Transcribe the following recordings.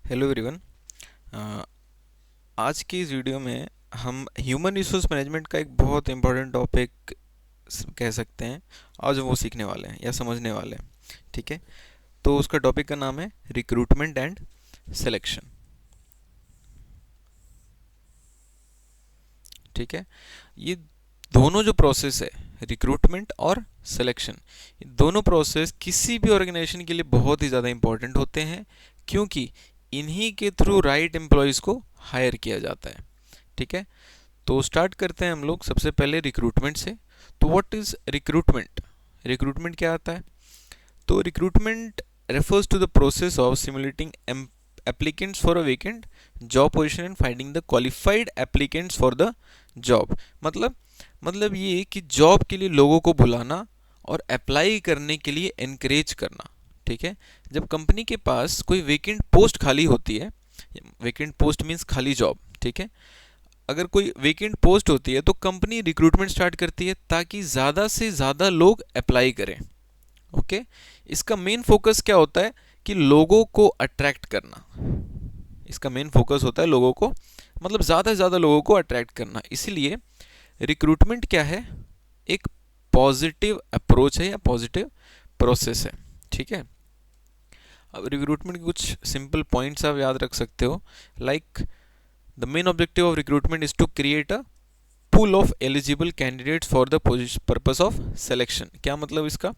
Hello everyone. आज की इस वीडियो में हम ह्यूमन रिसोर्स मैनेजमेंट का एक बहुत इंपॉर्टेंट टॉपिक कह सकते हैं। आज वो सीखने वाले हैं या समझने वाले हैं। ठीक है, तो उसका टॉपिक का नाम है रिक्रूटमेंट एंड सिलेक्शन। ठीक है, ये दोनों जो प्रोसेस है, रिक्रूटमेंट और सिलेक्शन, ये दोनों प्रोसेस किसी भी ऑर्गेनाइजेशन के लिए बहुत ही ज़्यादा इंपॉर्टेंट होते हैं, क्योंकि इन्हीं के थ्रू राइट एम्प्लॉयज़ को हायर किया जाता है। ठीक है, तो स्टार्ट करते हैं हम लोग सबसे पहले रिक्रूटमेंट से। तो व्हाट इज़ रिक्रूटमेंट? रिक्रूटमेंट क्या आता है? तो recruitment refers to the process of simulating applicants for a vacant job position and finding the qualified applicants for the job। मतलब ये कि जॉब के लिए लोगों को बुलाना और अप्लाई करने के लिए एनकरेज करना। ठीक है, जब कंपनी के पास कोई वेकेंट पोस्ट खाली होती है, वेकेंट पोस्ट मीन्स खाली जॉब। ठीक है, अगर कोई वेकेंट पोस्ट होती है तो कंपनी रिक्रूटमेंट स्टार्ट करती है ताकि ज़्यादा से ज़्यादा लोग अप्लाई करें। ओके, इसका मेन फोकस क्या होता है कि लोगों को अट्रैक्ट करना। इसका मेन फोकस होता है लोगों को, मतलब ज़्यादा से ज़्यादा लोगों को अट्रैक्ट करना। इसीलिए रिक्रूटमेंट क्या है? एक पॉजिटिव अप्रोच है या पॉजिटिव प्रोसेस है। ठीक है, अब रिक्रूटमेंट के कुछ सिंपल पॉइंट्स आप याद रख सकते हो। Like the main objective of recruitment is to create a pool of eligible candidates for the purpose of selection. क्या मतलब इसका?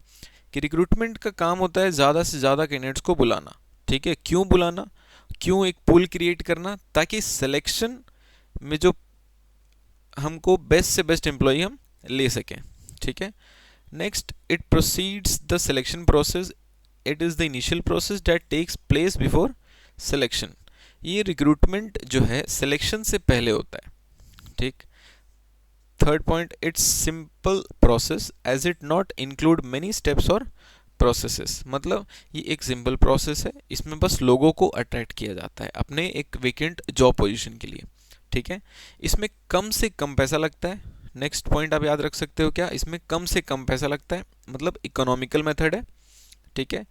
कि रिक्रूटमेंट का काम होता है ज़्यादा से ज़्यादा कैंडिडेट्स को बुलाना। ठीक है, क्यों बुलाना? क्यों एक पूल क्रिएट करना? ताकि सिलेक्शन में जो हमको बेस्ट से बेस्ट एम्प्लॉय हम ले सकें। ठीक है, next, it proceeds the selection process. It is the initial process that takes place before selection. ये रिक्रूटमेंट जो है सिलेक्शन से पहले होता है। ठीक, third point, it's simple process as it not include many steps और प्रोसेसेस। मतलब ये एक सिंपल प्रोसेस है, इसमें बस लोगों को अट्रैक्ट किया जाता है अपने एक वेकेंट जॉब पोजीशन के लिए। ठीक है, इसमें कम से कम पैसा लगता है। नेक्स्ट पॉइंट आप याद रख सकते हो, क्या इसमें कम से कम पैसा लगता है, मतलब इकोनॉमिकल मेथड है। ठीक है,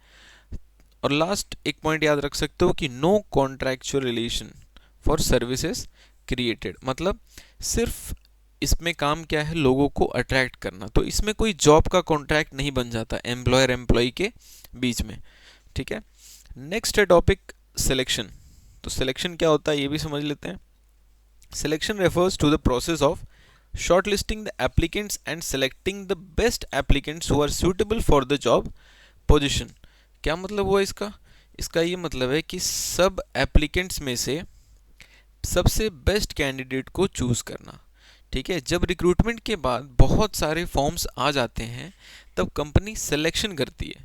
और लास्ट एक पॉइंट याद रख सकते हो कि no contractual relation for services created. मतलब सिर्फ इसमें काम क्या है, लोगों को अट्रैक्ट करना। तो इसमें कोई जॉब का कॉन्ट्रैक्ट नहीं बन जाता एम्प्लॉयर एम्प्लॉय के बीच में। ठीक है, नेक्स्ट है टॉपिक सिलेक्शन। तो सिलेक्शन क्या होता है ये भी समझ लेते हैं। Selection refers to the process of shortlisting the applicants and selecting the best applicants who are suitable for the job position। क्या मतलब हुआ इसका? इसका ये मतलब है कि सब एप्लीकेंट्स में से सबसे बेस्ट कैंडिडेट को चूज करना। ठीक है, जब रिक्रूटमेंट के बाद बहुत सारे फॉर्म्स आ जाते हैं तब कंपनी सिलेक्शन करती है।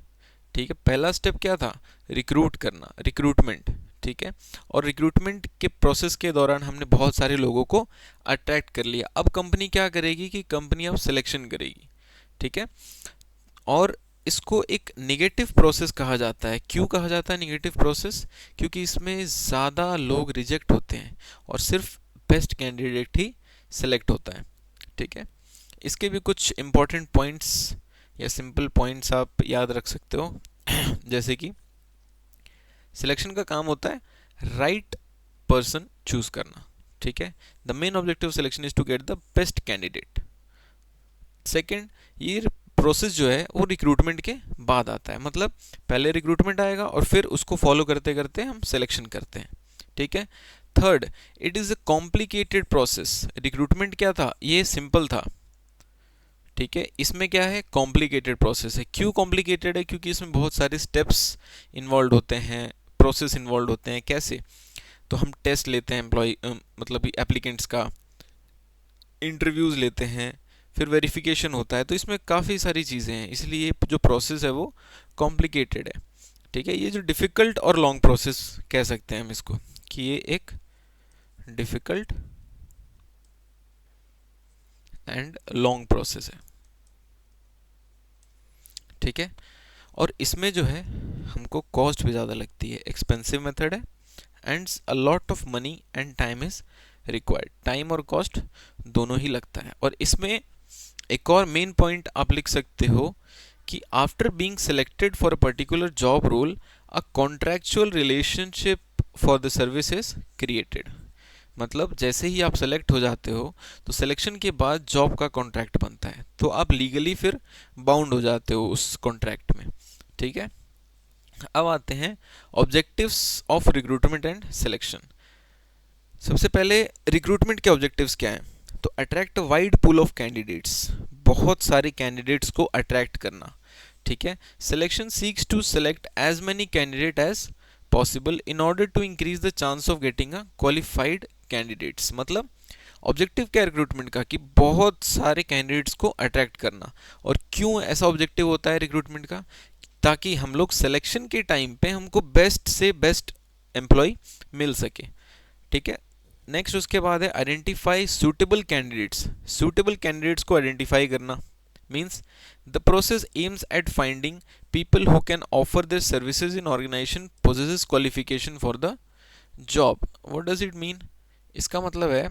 ठीक है, पहला स्टेप क्या था? रिक्रूट करना, रिक्रूटमेंट। ठीक है, और रिक्रूटमेंट के प्रोसेस के दौरान हमने बहुत सारे लोगों को अट्रैक्ट कर लिया। अब कंपनी क्या करेगी कि कंपनी अब सिलेक्शन करेगी। ठीक है, और इसको एक नेगेटिव प्रोसेस कहा जाता है। क्यों कहा जाता है नेगेटिव प्रोसेस? क्योंकि इसमें ज़्यादा लोग रिजेक्ट होते हैं और सिर्फ बेस्ट कैंडिडेट ही सेलेक्ट होता है। ठीक है, इसके भी कुछ इंपॉर्टेंट पॉइंट्स या सिंपल पॉइंट्स आप याद रख सकते हो। जैसे कि सिलेक्शन का काम होता है राइट पर्सन चूज करना। ठीक है, the main objective selection is to get the best candidate. Second, ये प्रोसेस जो है वो रिक्रूटमेंट के बाद आता है। मतलब पहले रिक्रूटमेंट आएगा और फिर उसको फॉलो करते करते हम सिलेक्शन करते हैं। ठीक है, third, it is a complicated process. Recruitment क्या था? ये सिंपल था। ठीक है, इसमें क्या है? कॉम्प्लिकेटेड प्रोसेस है। क्यों कॉम्प्लिकेटेड है? क्योंकि इसमें बहुत सारे स्टेप्स इन्वॉल्व होते हैं, प्रोसेस इन्वॉल्व होते हैं। कैसे? तो हम टेस्ट लेते हैं एम्प्लॉय मतलब एप्लीकेंट्स का, इंटरव्यूज़ लेते हैं, फिर वेरिफिकेशन होता है। तो इसमें काफ़ी सारी चीज़ें हैं, इसलिए जो प्रोसेस है वो कॉम्प्लिकेटेड है। ठीक है, ये जो डिफ़िकल्ट और लॉन्ग प्रोसेस कह सकते हैं हम इसको, कि ये एक डिफ़िकल्ट एंड लॉन्ग प्रोसेस है। ठीक है, और इसमें जो है हमको कॉस्ट भी ज़्यादा लगती है, एक्सपेंसिव मेथड है, and a lot of money and time is required. Time और कॉस्ट दोनों ही लगता है। और इसमें एक और मेन पॉइंट आप लिख सकते हो कि after being selected for a particular job role, a contractual relationship for the service is created. मतलब जैसे ही आप सेलेक्ट हो जाते हो तो सिलेक्शन के बाद जॉब का कॉन्ट्रैक्ट बनता है, तो आप लीगली फिर बाउंड हो जाते हो उस कॉन्ट्रैक्ट में। ठीक है, अब आते हैं objectives of recruitment and selection. सबसे पहले रिक्रूटमेंट के ऑब्जेक्टिव्स क्या हैं? तो attract wide pool of candidates, बहुत सारे कैंडिडेट्स को अट्रैक्ट करना। ठीक है, selection seeks to select as many candidate as possible in order to increase the chance of getting a qualified candidates. मतलब ऑब्जेक्टिव क्या है रिक्रूटमेंट का कि बहुत सारे कैंडिडेट्स को अट्रैक्ट करना। और क्यों ऐसा ऑब्जेक्टिव होता है रिक्रूटमेंट का? ताकि हम लोग सिलेक्शन के टाइम पे हमको बेस्ट से बेस्ट एम्प्लॉय मिल सके। ठीक है, नेक्स्ट उसके बाद है identify suitable candidates. Suitable candidates को आइडेंटिफाई करना means the process aims at finding people who can offer their services in organisation possesses qualification for the job. What does it mean? इसका मतलब है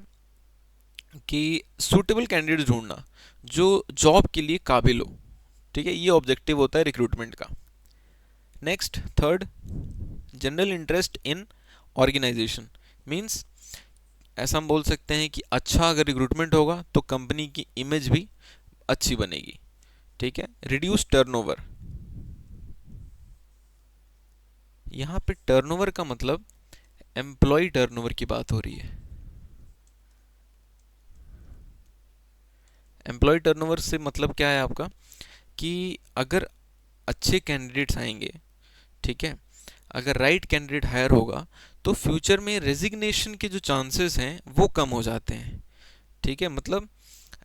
कि सूटेबल कैंडिडेट्स ढूंढना जो job के लिए काबिल हो। ठीक है, ये ऑब्जेक्टिव होता है रिक्रूटमेंट का। Next third, general interest in organisation means ऐसा हम बोल सकते हैं कि अच्छा अगर रिक्रूटमेंट होगा तो कंपनी की इमेज भी अच्छी बनेगी। ठीक है, रिड्यूस टर्नओवर। यहाँ पे टर्नओवर का मतलब एम्प्लॉय टर्नओवर की बात हो रही है। एम्प्लॉय टर्नओवर से मतलब क्या है आपका कि अगर अच्छे कैंडिडेट्स आएंगे, ठीक है, अगर राइट कैंडिडेट हायर होगा तो फ्यूचर में रेजिग्नेशन के जो चांसेस हैं वो कम हो जाते हैं। ठीक है, मतलब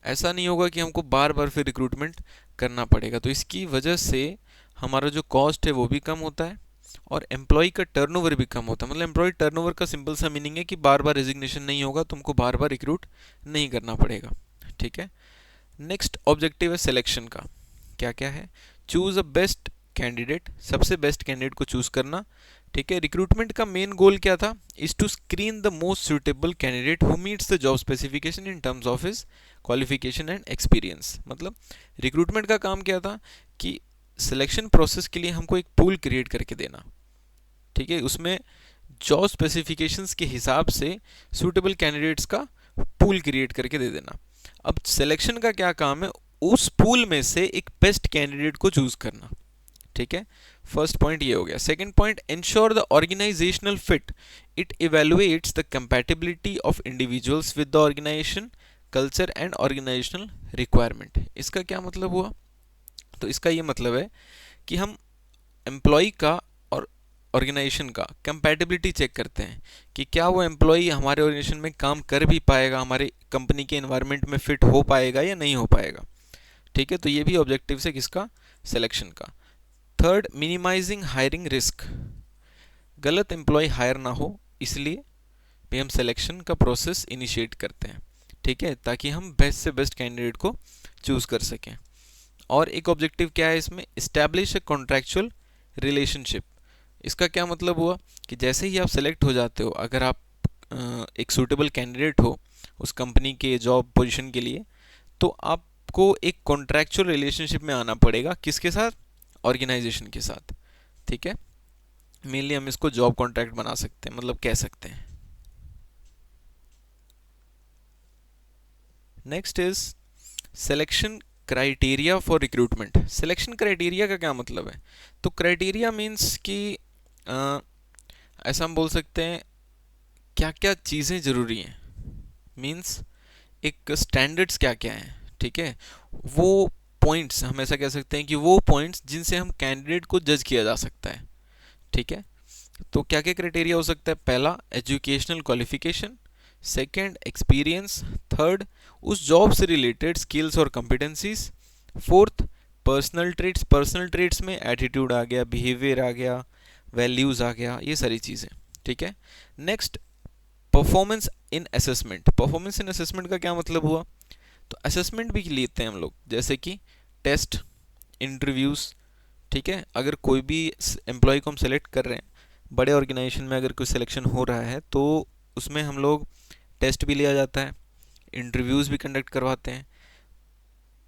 ऐसा नहीं होगा कि हमको बार बार फिर रिक्रूटमेंट करना पड़ेगा, तो इसकी वजह से हमारा जो कॉस्ट है वो भी कम होता है और एम्प्लॉय का टर्नओवर भी कम होता है। मतलब एम्प्लॉय टर्नओवर का सिंपल सा मीनिंग है कि बार बार रेजिग्नेशन नहीं होगा, तुमको बार बार रिक्रूट नहीं करना पड़ेगा। ठीक है, नेक्स्ट ऑब्जेक्टिव है सिलेक्शन का। क्या क्या है? चूज अ बेस्ट कैंडिडेट, सबसे बेस्ट कैंडिडेट को चूज करना। ठीक है, रिक्रूटमेंट का मेन गोल क्या था? Is to screen the most suitable candidate who meets the job specification in terms of his qualification and experience. मतलब रिक्रूटमेंट का काम क्या था कि सिलेक्शन प्रोसेस के लिए हमको एक पूल क्रिएट करके देना। ठीक है, उसमें जॉब स्पेसिफिकेशंस के हिसाब से सूटेबल कैंडिडेट्स का पूल क्रिएट करके दे देना। अब सिलेक्शन का क्या काम है? उस पूल में से एक बेस्ट कैंडिडेट को चूज करना। ठीक है, फर्स्ट पॉइंट ये हो गया। Second point, ensure the organisational fit. It evaluates the compatibility of individuals with the organisation culture and organisational requirement. इसका क्या मतलब हुआ? तो इसका ये मतलब है कि हम एम्प्लॉय का और ऑर्गेनाइजेशन का कंपैटिबिलिटी चेक करते हैं कि क्या वो एम्प्लॉय हमारे ऑर्गेनाइजेशन में काम कर भी पाएगा, हमारे कंपनी के एनवायरनमेंट में फिट हो पाएगा या नहीं हो पाएगा। ठीक है, तो ये भी ऑब्जेक्टिव है किसका? सिलेक्शन का। Third, minimising hiring risk. गलत एम्प्लॉय हायर ना हो इसलिए भी हम सिलेक्शन का प्रोसेस इनिशिएट करते हैं। ठीक है, ताकि हम बेस्ट से बेस्ट कैंडिडेट को चूज कर सकें। और एक ऑब्जेक्टिव क्या है इसमें? इस्टेब्लिश ए कॉन्ट्रैक्चुअल रिलेशनशिप। इसका क्या मतलब हुआ कि जैसे ही आप सेलेक्ट हो जाते हो, अगर आप एक सूटेबल कैंडिडेट हो उस कंपनी के जॉब पोजीशन के लिए, तो आपको एक कॉन्ट्रैक्चुअल रिलेशनशिप में आना पड़ेगा। किसके साथ? ऑर्गेनाइजेशन के साथ। ठीक है, मेनली हम इसको जॉब कॉन्ट्रैक्ट बना सकते हैं, मतलब कह सकते हैं। Next is selection criteria for recruitment. Selection criteria का क्या मतलब है? तो क्राइटेरिया मीन्स कि ऐसा हम बोल सकते हैं क्या क्या चीज़ें ज़रूरी हैं, मीन्स एक स्टैंडर्ड्स क्या क्या हैं। ठीक है, वो पॉइंट्स, हम ऐसा कह सकते हैं कि वो पॉइंट्स जिनसे हम कैंडिडेट को जज किया जा सकता है। ठीक है, तो क्या क्या क्राइटेरिया हो सकता है? पहला, educational qualification. Second, experience. Third, उस जॉब से रिलेटेड स्किल्स और competencies. Fourth, personal traits. Personal traits में एटीट्यूड आ गया, बिहेवियर आ गया, वैल्यूज आ गया, ये सारी चीज़ें। ठीक है, next, performance in assessment. Performance in assessment का क्या मतलब हुआ? तो असेसमेंट भी लेते हैं हम लोग, जैसे कि टेस्ट, इंटरव्यूज़। ठीक है, अगर कोई भी एम्प्लॉय को हम सेलेक्ट कर रहे हैं, बड़े ऑर्गेनाइजेशन में अगर कोई सिलेक्शन हो रहा है तो उसमें हम लोग टेस्ट भी लिया जाता है, इंटरव्यूज़ भी कंडक्ट करवाते हैं।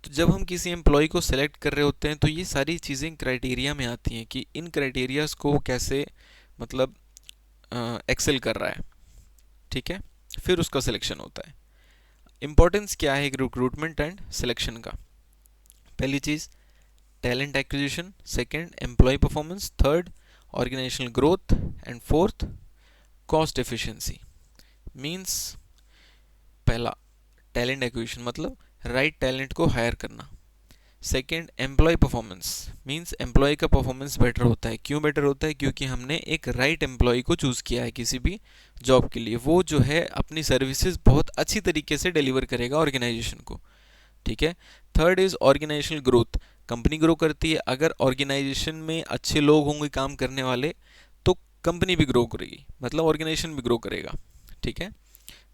तो जब हम किसी एम्प्लॉय को सेलेक्ट कर रहे होते हैं तो ये सारी चीज़ें क्राइटेरिया में आती हैं कि इन क्राइटेरियाज़ को कैसे मतलब एक्सेल कर रहा है, ठीक है, फिर उसका सिलेक्शन होता है। इंपॉर्टेंस क्या है रिक्रूटमेंट एंड सिलेक्शन का? पहली चीज़ talent acquisition, second employee performance, third organisational growth and fourth cost efficiency. Means पहला टैलेंट एक्विजिशन मतलब राइट टैलेंट को हायर करना। Second employee performance means employee का परफॉर्मेंस बेटर होता है। क्यों बेटर होता है? क्योंकि हमने एक राइट एम्प्लॉय को चूज़ किया है किसी भी जॉब के लिए। वो जो है अपनी सर्विसेज बहुत अच्छी तरीके से डिलीवर करेगा ऑर्गेनाइजेशन को, ठीक है। Third is organisational growth, company grow करती है। अगर ऑर्गेनाइजेशन में अच्छे लोग होंगे काम करने वाले तो कंपनी भी ग्रो करेगी, मतलब ऑर्गेनाइजेशन भी ग्रो करेगा, ठीक है।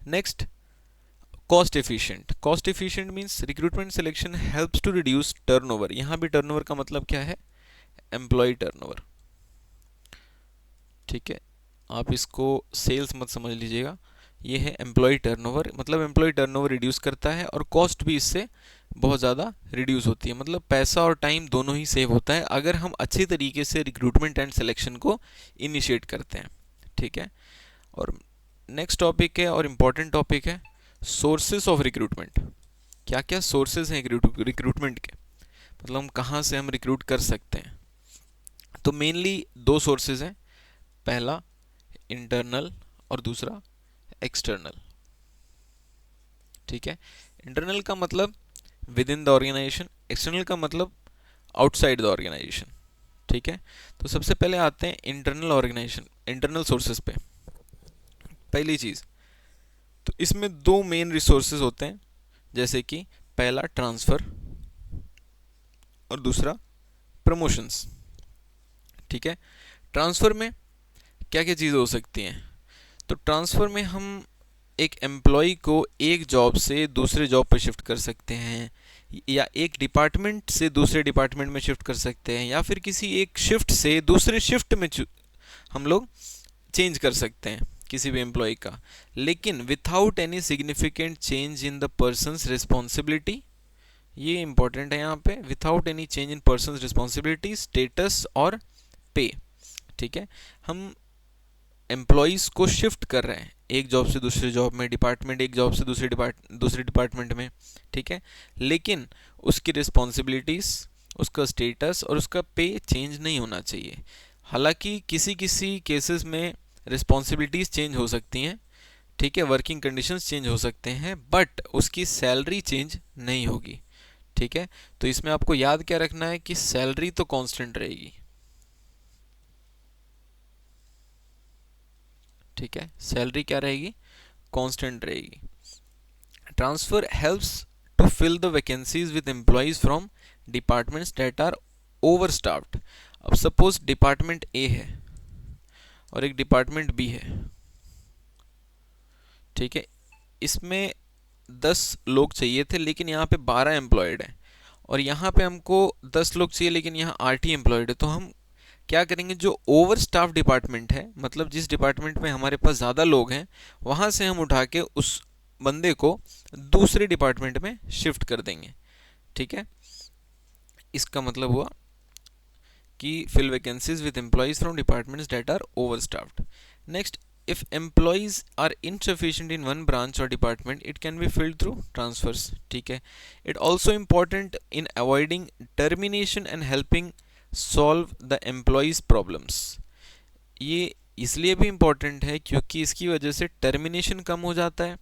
Next cost efficient. Cost efficient means recruitment selection helps to reduce turnover. यहाँ भी टर्नओवर का मतलब क्या है? एम्प्लॉय टर्नओवर, ठीक है। आप इसको सेल्स मत समझ लीजिएगा, ये है एम्प्लॉय टर्नओवर, मतलब एम्प्लॉय टर्नओवर रिड्यूस करता है और कॉस्ट भी इससे बहुत ज़्यादा रिड्यूस होती है। मतलब पैसा और टाइम दोनों ही सेव होता है अगर हम अच्छी तरीके से रिक्रूटमेंट एंड सिलेक्शन को इनिशिएट करते हैं, ठीक है। और नेक्स्ट टॉपिक है और इम्पॉर्टेंट टॉपिक है सोर्सेस ऑफ रिक्रूटमेंट। क्या क्या सोर्सेज हैं रिक्रूटमेंट के, मतलब हम कहाँ से हम रिक्रूट कर सकते हैं? तो मेनली दो सोर्सेज हैं, पहला इंटरनल और दूसरा एक्सटर्नल, ठीक है। इंटरनल का मतलब within the organisation, external का मतलब आउटसाइड द ऑर्गेनाइजेशन, ठीक है। तो सबसे पहले आते हैं इंटरनल ऑर्गेनाइजेशन, इंटरनल सोर्सेज पे। पहली चीज़ तो इसमें दो मेन रिसोर्सेज होते हैं, जैसे कि पहला ट्रांसफ़र और दूसरा प्रमोशंस, ठीक है। ट्रांसफ़र में क्या क्या चीज़ें हो सकती हैं? तो ट्रांसफ़र में हम एक एम्प्लॉय को एक जॉब से दूसरे जॉब पर शिफ्ट कर सकते हैं, या एक डिपार्टमेंट से दूसरे डिपार्टमेंट में शिफ्ट कर सकते हैं, या फिर किसी एक शिफ्ट से दूसरे शिफ्ट में हम लोग चेंज कर सकते हैं किसी भी एम्प्लॉय का, लेकिन without any significant change in the persons responsibility. ये इंपॉर्टेंट है यहाँ पे, without any change in persons responsibility, status और पे, ठीक है। हम एम्प्लॉयज़ को शिफ्ट कर रहे हैं एक जॉब से दूसरे जॉब में, डिपार्टमेंट एक जॉब से दूसरे डिपार्टमेंट में, ठीक है। लेकिन उसकी रिस्पॉन्सिबिलिटीज़, उसका स्टेटस और उसका पे चेंज नहीं होना चाहिए। हालांकि किसी किसी केसेस में रिस्पॉन्सिबिलिटीज़ चेंज हो सकती हैं, ठीक है, वर्किंग कंडीशंस चेंज हो सकते हैं, बट उसकी सैलरी चेंज नहीं होगी, ठीक है। तो इसमें आपको याद क्या रखना है कि सैलरी तो कांस्टेंट रहेगी, ठीक है, सैलरी क्या रहेगी? कांस्टेंट रहेगी। Transfer helps to fill the vacancies with employees from departments that are overstaffed. अब सपोज डिपार्टमेंट ए है और एक डिपार्टमेंट बी है, ठीक है। इसमें 10 लोग चाहिए थे लेकिन यहाँ पे 12 एम्प्लॉयड हैं, और यहाँ पे हमको 10 लोग चाहिए लेकिन यहाँ 8 ही एम्प्लॉयड है। तो हम क्या करेंगे, जो ओवर स्टाफ डिपार्टमेंट है, मतलब जिस डिपार्टमेंट में हमारे पास ज़्यादा लोग हैं, वहाँ से हम उठा के उस बंदे को दूसरे डिपार्टमेंट में शिफ्ट कर देंगे, ठीक है। इसका मतलब हुआ कि fill vacancies with employees from departments that are overstaffed. Next, if employees are insufficient in one branch or department, it can be filled through transfers, ठीक है। it also important in avoiding termination and helping solve the employees problems। ये इसलिए भी important है क्योंकि इसकी वजह से टर्मिनेशन कम हो जाता है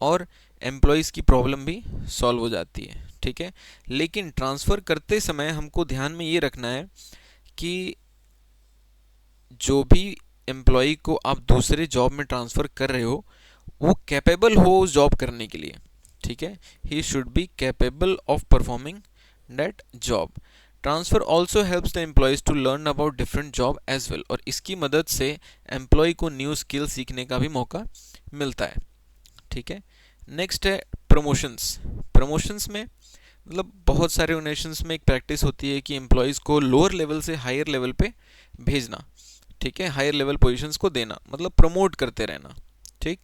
और एम्प्लॉयज़ की प्रॉब्लम भी सॉल्व हो जाती है, ठीक है। लेकिन ट्रांसफ़र करते समय हमको ध्यान में ये रखना है कि जो भी एम्प्लॉय को आप दूसरे जॉब में ट्रांसफ़र कर रहे हो वो कैपेबल हो उस जॉब करने के लिए, ठीक है। He should be capable of performing that job. Transfer also helps the employees to learn about different job as well, और इसकी मदद से एम्प्लॉय को न्यू स्किल सीखने का भी मौका मिलता है, ठीक है। नेक्स्ट है प्रमोशंस। प्रमोशंस में मतलब बहुत सारे ऑर्गेनाइजेशंस में एक प्रैक्टिस होती है कि एम्प्लॉयज़ को लोअर लेवल से हायर लेवल पे भेजना, ठीक है, हायर लेवल पोजीशंस को देना, मतलब प्रमोट करते रहना, ठीक।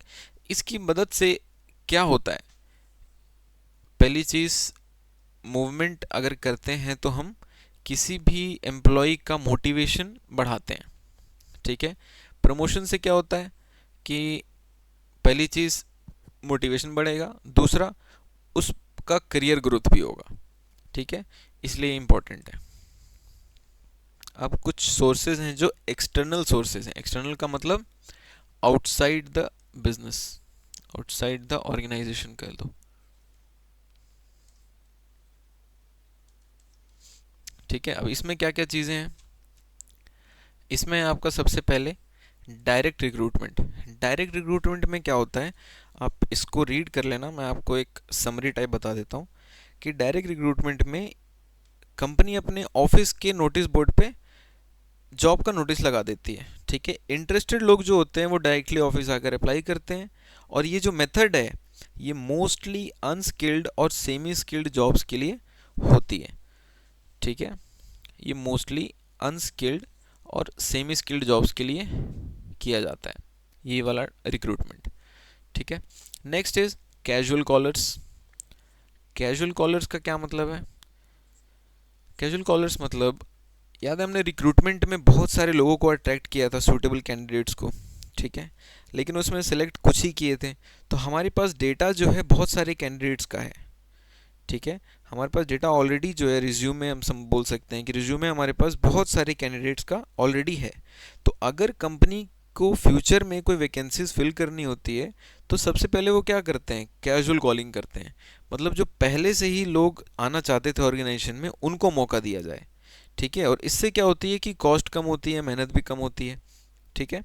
इसकी मदद से क्या होता है? पहली चीज़, मूवमेंट अगर करते हैं तो हम किसी भी एम्प्लॉय का मोटिवेशन बढ़ाते हैं, ठीक है। प्रमोशन से क्या होता है कि पहली चीज़ मोटिवेशन बढ़ेगा, दूसरा उसका करियर ग्रोथ भी होगा, ठीक है, इसलिए इम्पोर्टेंट है। अब कुछ सोर्सेज हैं जो एक्सटर्नल सोर्सेज हैं। एक्सटर्नल का मतलब outside the business, outside the organisation कह दो, ठीक है। अब इसमें क्या क्या चीज़ें हैं, इसमें आपका सबसे पहले डायरेक्ट रिक्रूटमेंट। डायरेक्ट रिक्रूटमेंट में क्या होता है, आप इसको रीड कर लेना, मैं आपको एक समरी टाइप बता देता हूँ कि डायरेक्ट रिक्रूटमेंट में कंपनी अपने ऑफिस के नोटिस बोर्ड पे जॉब का नोटिस लगा देती है, ठीक है। इंटरेस्टेड लोग जो होते हैं वो डायरेक्टली ऑफिस आकर अप्लाई करते हैं, और ये जो मेथड है ये मोस्टली अनस्किल्ड और सेमी स्किल्ड जॉब्स के लिए होती है, ठीक है। ये मोस्टली अनस्किल्ड और सेमी स्किल्ड जॉब्स के लिए किया जाता है ये वाला रिक्रूटमेंट, ठीक है। Next is casual callers. Casual callers का क्या मतलब है, कैजुअल कॉलर्स मतलब, याद है हमने रिक्रूटमेंट में बहुत सारे लोगों को अट्रैक्ट किया था, सूटेबल कैंडिडेट्स को, ठीक है, लेकिन उसमें सेलेक्ट कुछ ही किए थे। तो हमारे पास डेटा जो है बहुत सारे कैंडिडेट्स का है, ठीक है। हमारे पास डेटा ऑलरेडी जो है रिज्यूमे, हम बोल सकते हैं कि रिज्यूमे हमारे पास बहुत सारे कैंडिडेट्स का ऑलरेडी है। तो अगर कंपनी को फ्यूचर में कोई वैकेंसीज फिल करनी होती है तो सबसे पहले वो क्या करते हैं, कैजुअल कॉलिंग करते हैं, मतलब जो पहले से ही लोग आना चाहते थे ऑर्गेनाइजेशन में उनको मौका दिया जाए, ठीक है। और इससे क्या होती है कि कॉस्ट कम होती है, मेहनत भी कम होती है, ठीक है।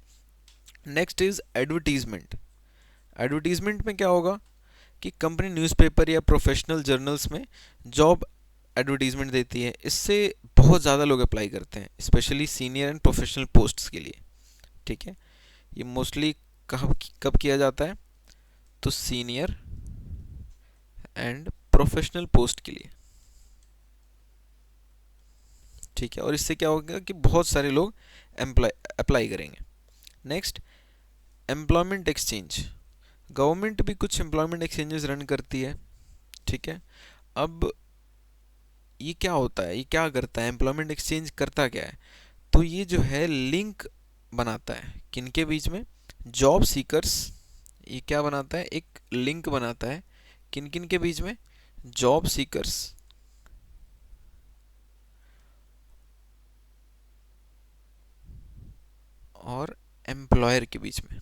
Next is advertisement. एडवर्टीजमेंट में क्या होगा कि कंपनी न्यूज़पेपर या प्रोफेशनल जर्नल्स में जॉब एडवर्टीजमेंट देती है, इससे बहुत ज़्यादा लोग अप्लाई करते हैं, specially senior and professional posts के लिए, ठीक है। ये मोस्टली कब किया जाता है, तो सीनियर एंड प्रोफेशनल पोस्ट के लिए, ठीक है। और इससे क्या होगा कि बहुत सारे लोग अप्लाई करेंगे। Next, employment exchange. गवर्नमेंट भी कुछ एम्प्लॉयमेंट एक्सचेंजेस रन करती है, ठीक है। अब ये क्या होता है, ये क्या करता है, एम्प्लॉयमेंट एक्सचेंज करता क्या है, तो ये जो है लिंक बनाता है किनके बीच में, जॉब सीकर्स, ये क्या बनाता है, एक लिंक बनाता है किन किन के बीच में, जॉब सीकर्स और एम्प्लॉयर के बीच में,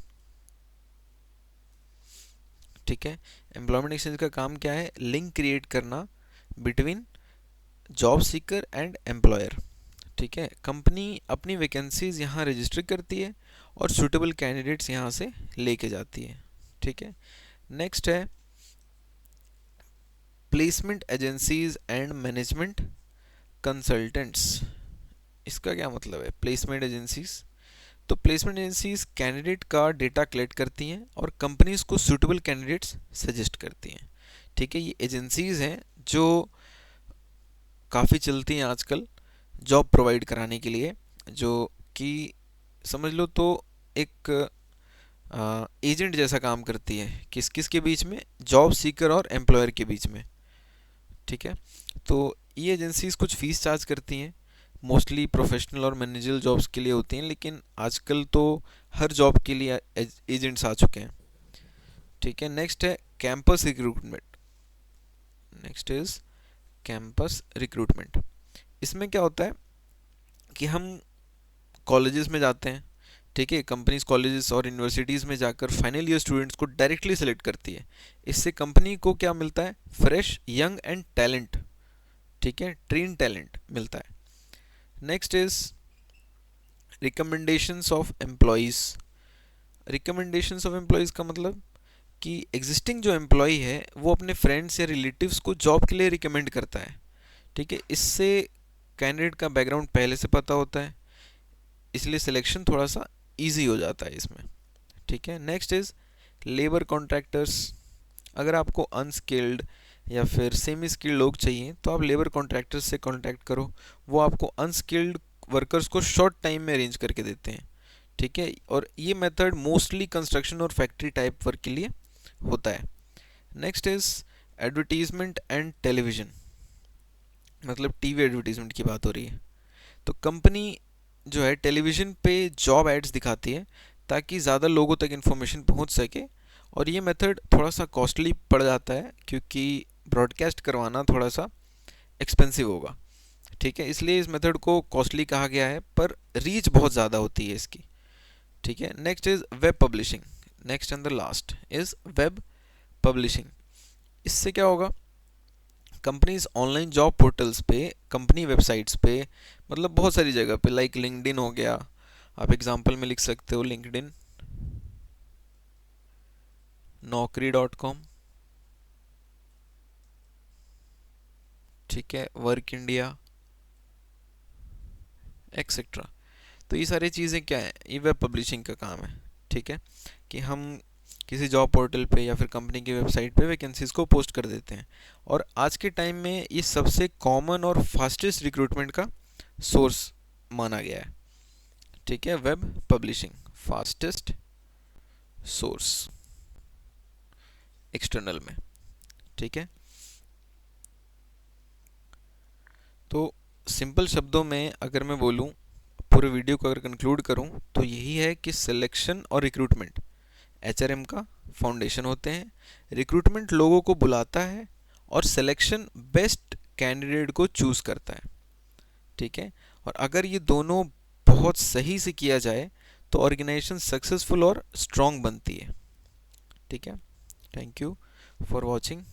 ठीक है। एम्प्लॉयमेंट एक्सचेंज का काम क्या है, लिंक क्रिएट करना between job seeker and employer, ठीक है। कंपनी अपनी वैकेंसीज यहाँ रजिस्टर करती है और सूटेबल कैंडिडेट्स यहाँ से लेके जाती है, ठीक है। नेक्स्ट है placement agencies and management consultants. इसका क्या मतलब है, प्लेसमेंट एजेंसीज, तो प्लेसमेंट एजेंसीज कैंडिडेट का डेटा कलेक्ट करती हैं और कंपनीज को सूटेबल कैंडिडेट्स सजेस्ट करती हैं, ठीक है। ये एजेंसीज हैं जो काफ़ी चलती हैं आजकल जॉब प्रोवाइड कराने के लिए, जो कि समझ लो तो एक एजेंट जैसा काम करती है किस किस के बीच में, जॉब सीकर और एम्प्लॉयर के बीच में, ठीक है। तो ये एजेंसीज कुछ फीस चार्ज करती हैं, मोस्टली प्रोफेशनल और मैनेजरल जॉब्स के लिए होती हैं, लेकिन आजकल तो हर जॉब के लिए एजेंट्स आ चुके हैं, ठीक है। नेक्स्ट है campus recruitment. Next is campus recruitment. इसमें क्या होता है कि हम कॉलेजेस में जाते हैं, ठीक है, कंपनीज कॉलेजेस और यूनिवर्सिटीज़ में जाकर फाइनल ईयर स्टूडेंट्स को डायरेक्टली सेलेक्ट करती है। इससे कंपनी को क्या मिलता है, फ्रेश यंग एंड टैलेंट, ठीक है, ट्रेन टैलेंट मिलता है। Next is recommendations of employees. Recommendations of employees का मतलब कि एग्जिस्टिंग जो एम्प्लॉय है वो अपने फ्रेंड्स या रिलेटिव्स को जॉब के लिए रिकमेंड करता है, ठीक है। इससे कैंडिडेट का बैकग्राउंड पहले से पता होता है, इसलिए सिलेक्शन थोड़ा सा इजी हो जाता है इसमें, ठीक है। Next is labour contractors. अगर आपको अनस्किल्ड या फिर सेमी स्किल्ड लोग चाहिए तो आप लेबर कॉन्ट्रैक्टर्स से कॉन्टैक्ट करो, वो आपको अनस्किल्ड वर्कर्स को शॉर्ट टाइम में अरेंज करके देते हैं, ठीक है। और ये मेथड मोस्टली कंस्ट्रक्शन और फैक्ट्री टाइप वर्क के लिए होता है। Next is advertisement and television, मतलब टीवी एडवर्टीजमेंट की बात हो रही है। तो कंपनी जो है टेलीविज़न पे जॉब एड्स दिखाती है ताकि ज़्यादा लोगों तक इन्फॉर्मेशन पहुंच सके। और ये मेथड थोड़ा सा कॉस्टली पड़ जाता है क्योंकि ब्रॉडकास्ट करवाना थोड़ा सा एक्सपेंसिव होगा। ठीक है, इसलिए इस मेथड को कॉस्टली कहा गया है, पर रीच बहुत ज़्यादा होती है इसकी। ठीक है, next is web publishing. Next and the last is web publishing. इससे क्या होगा, कंपनीज ऑनलाइन जॉब पोर्टल्स पे, कंपनी वेबसाइट्स पे, मतलब बहुत सारी जगह पे, लाइक लिंक्डइन हो गया, आप एग्जांपल में लिख सकते हो लिंक्डइन, naukri.com, ठीक है, वर्क इंडिया एक्सेट्रा। तो ये सारी चीज़ें क्या है, ये वेब पब्लिशिंग का काम है। ठीक है, कि हम किसी जॉब पोर्टल पे या फिर कंपनी की वेबसाइट पे वैकेंसीज को पोस्ट कर देते हैं। और आज के टाइम में ये सबसे कॉमन और फास्टेस्ट रिक्रूटमेंट का सोर्स माना गया है। ठीक है, web publishing fastest source external में। ठीक है, तो सिंपल शब्दों में अगर मैं बोलूँ, पूरे वीडियो को अगर कंक्लूड करूँ, तो यही है कि सिलेक्शन और रिक्रूटमेंट एचआरएम का फाउंडेशन होते हैं। रिक्रूटमेंट लोगों को बुलाता है और सिलेक्शन बेस्ट कैंडिडेट को चूज़ करता है। ठीक है, और अगर ये दोनों बहुत सही से किया जाए तो ऑर्गेनाइजेशन सक्सेसफुल और स्ट्रॉन्ग बनती है। ठीक है, थैंक यू फॉर वॉचिंग।